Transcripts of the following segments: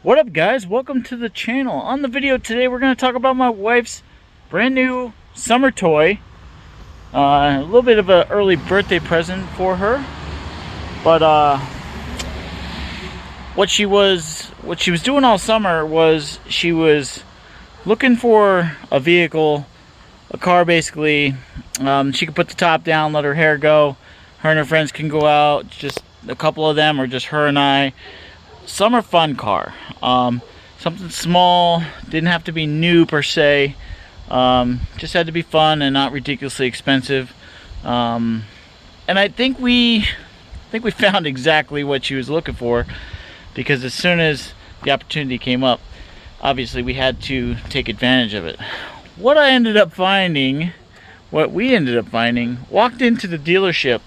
What up, guys? Welcome to the channel. On the video today, we're going to talk about my wife's brand new summer toy. A little bit of an early birthday present for her, but what she was doing all summer was she was looking for a vehicle, a car basically. She could put the top down, let her hair go. Her and her friends can go out, just a couple of them, or just her and I. Summer fun car. Something small, didn't have to be new per se, just had to be fun and not ridiculously expensive. And I think we found exactly what she was looking for, because as soon as the opportunity came up, obviously we had to take advantage of it. What we ended up finding, walked into the dealership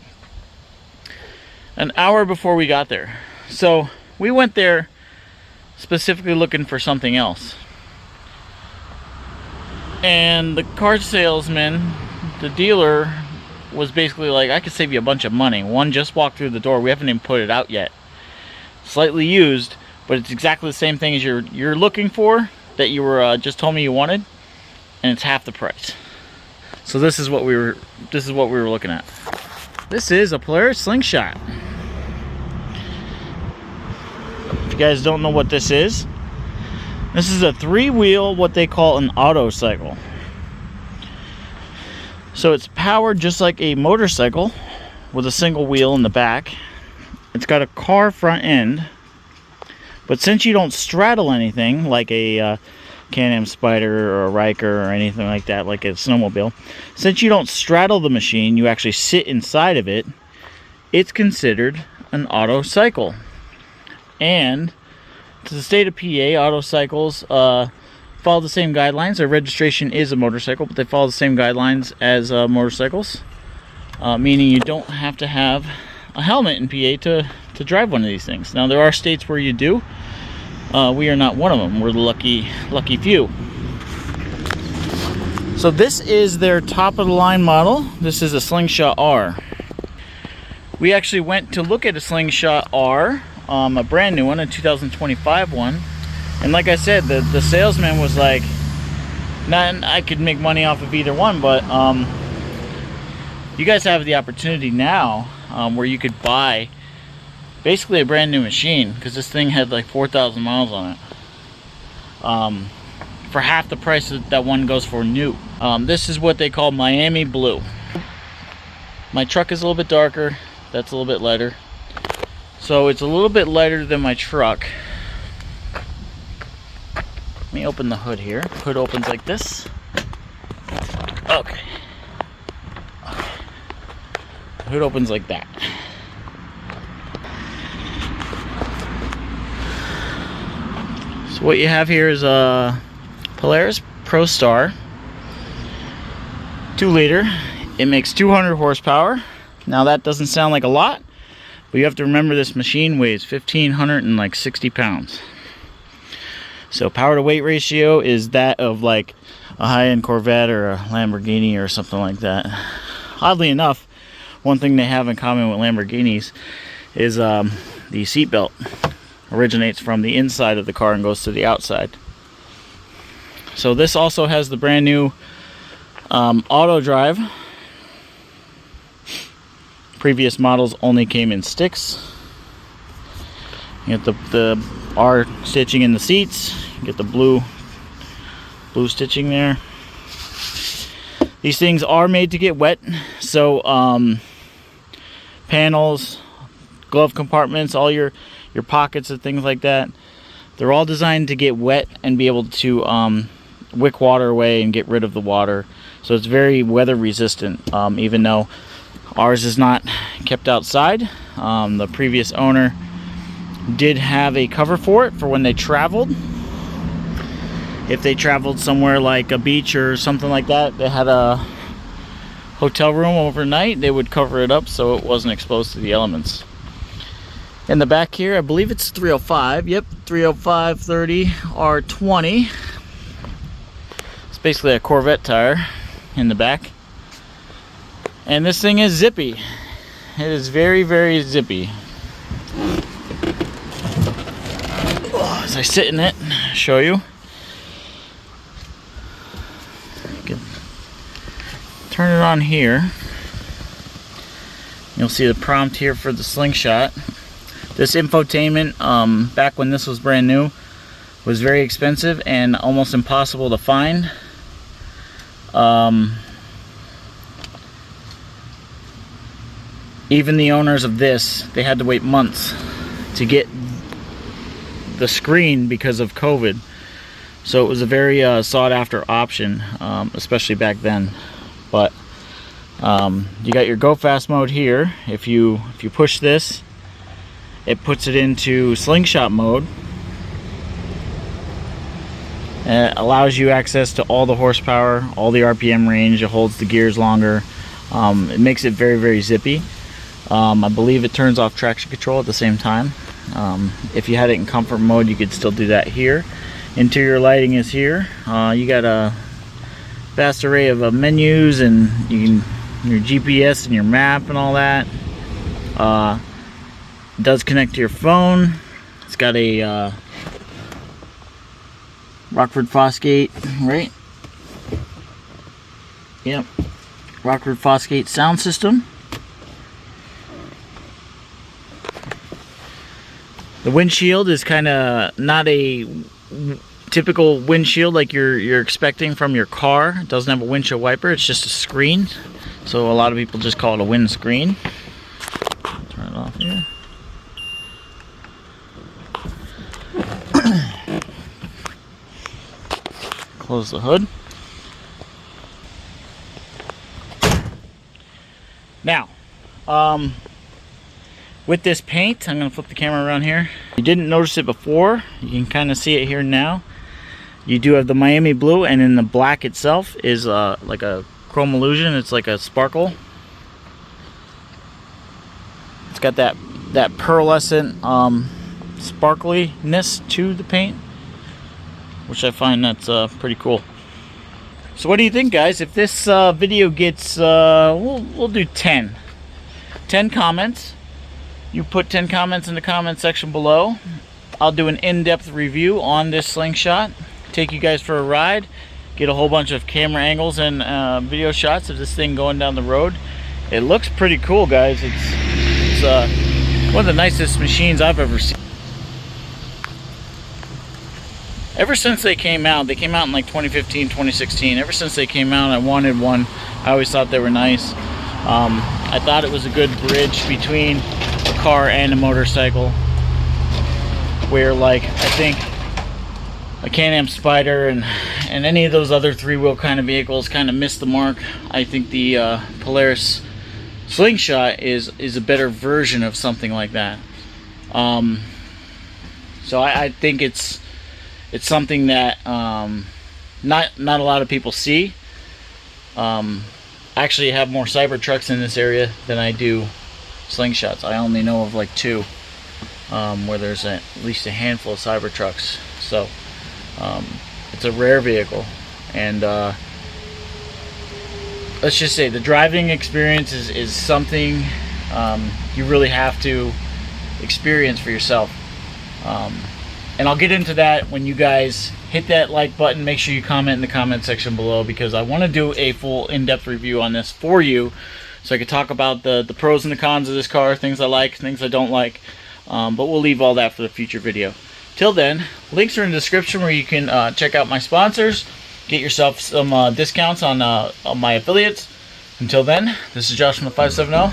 an hour before we got there. So we went there specifically looking for something else. And the car salesman, the dealer, was basically like, I could save you a bunch of money. One just walked through the door. We haven't even put it out yet. Slightly used, but it's exactly the same thing as you're looking for, that you were just told me you wanted, and it's half the price. So this is what we were looking at. This is a Polaris slingshot. If you guys don't know what this is a 3-wheel, what they call an auto cycle. So it's powered just like a motorcycle with a single wheel in the back. It's got a car front end, but since you don't straddle anything like a Can-Am Spider or a Riker or anything like that, like a snowmobile, since you don't straddle the machine, you actually sit inside of it, it's considered an auto cycle. And to the state of PA, auto cycles follow the same guidelines. Their registration is a motorcycle, but they follow the same guidelines as motorcycles, meaning you don't have to have a helmet in PA to drive one of these things. Now, there are states where you do. We are not one of them. We're the lucky few. So this is their top of the line model. This is a Slingshot R. We actually went to look at a Slingshot R, a brand new one, a 2025 one, and like I said, the salesman was like, I could make money off of either one, but you guys have the opportunity now where you could buy basically a brand new machine, because this thing had like 4,000 miles on it, for half the price that one goes for new. This is what they call Miami Blue. My truck is a little bit darker, that's a little bit lighter. So it's a little bit lighter than my truck. Let me open the hood here. Hood opens like this. Okay. The hood opens like that. So what you have here is a Polaris Pro Star 2-liter. It makes 200 horsepower. Now that doesn't sound like a lot, but you have to remember this machine weighs 1,560 pounds. So power to weight ratio is that of like a high-end Corvette or a Lamborghini or something like that. Oddly enough, one thing they have in common with Lamborghinis is the seat belt originates from the inside of the car and goes to the outside. So this also has the brand new auto drive. Previous models only came in sticks. You get the R stitching in the seats. You get the blue stitching there. These things are made to get wet, so panels, glove compartments, all your pockets and things like that, they're all designed to get wet and be able to wick water away and get rid of the water. So it's very weather resistant, even though ours is not kept outside. The previous owner did have a cover for it for when they traveled. If they traveled somewhere like a beach or something like that, they had a hotel room overnight, they would cover it up so it wasn't exposed to the elements. In the back here, I believe it's 305. Yep, 305 30 R20. It's basically a Corvette tire in the back. And this thing is zippy. It is very, very zippy. as I sit in it, show you. Turn it on here. You'll see the prompt here for the slingshot. This infotainment, back when this was brand new, was very expensive and almost impossible to find. Even the owners of this, they had to wait months to get the screen because of COVID. So it was a very sought after option, especially back then. But you got your go fast mode here. If you push this, it puts it into slingshot mode. And it allows you access to all the horsepower, all the RPM range. It holds the gears longer. It makes it very, very zippy. I believe it turns off traction control at the same time. If you had it in comfort mode, you could still do that here. Interior lighting is here. You got a vast array of menus, and you can your GPS and your map and all that. It does connect to your phone. It's got a Rockford Fosgate, right? Yep, Rockford Fosgate sound system. The windshield is kind of not a typical windshield like you're expecting from your car. It doesn't have a windshield wiper, it's just a screen. So a lot of people just call it a windscreen. Turn it off here. Close the hood. Now, with this paint, I'm going to flip the camera around here. You didn't notice it before. You can kind of see it here now. You do have the Miami blue, and in the black itself is like a chrome illusion. It's like a sparkle. It's got that pearlescent sparkliness to the paint, which I find that's pretty cool. So what do you think, guys? If this video gets, we'll do 10 comments. You put 10 comments in the comment section below. I'll do an in-depth review on this slingshot, take you guys for a ride, get a whole bunch of camera angles and video shots of this thing going down the road. It looks pretty cool, guys. It's one of the nicest machines I've ever seen. Ever since they came out in like 2015, 2016, ever since they came out, I wanted one. I always thought they were nice. I thought it was a good bridge between a car and a motorcycle, where like I think a Can-Am Spyder and any of those other three-wheel kind of vehicles kind of missed the mark. I think the Polaris Slingshot is a better version of something like that. So I think it's something that not a lot of people see. I actually have more Cybertrucks in this area than I do Slingshots. I only know of like 2 where there's at least a handful of Cybertrucks. So it's a rare vehicle, and let's just say the driving experience is something you really have to experience for yourself. And I'll get into that when you guys hit that like button. Make sure you comment in the comment section below, because I want to do a full in-depth review on this for you, so I could talk about the pros and the cons of this car, things I like, things I don't like. But we'll leave all that for the future video. Till then, links are in the description where you can check out my sponsors, get yourself some discounts on my affiliates. Until then, this is Josh from the 570.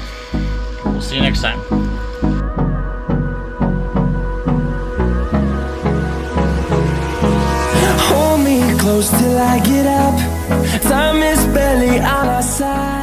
We'll see you next time. Hold me close till I get up. Time is barely on our side.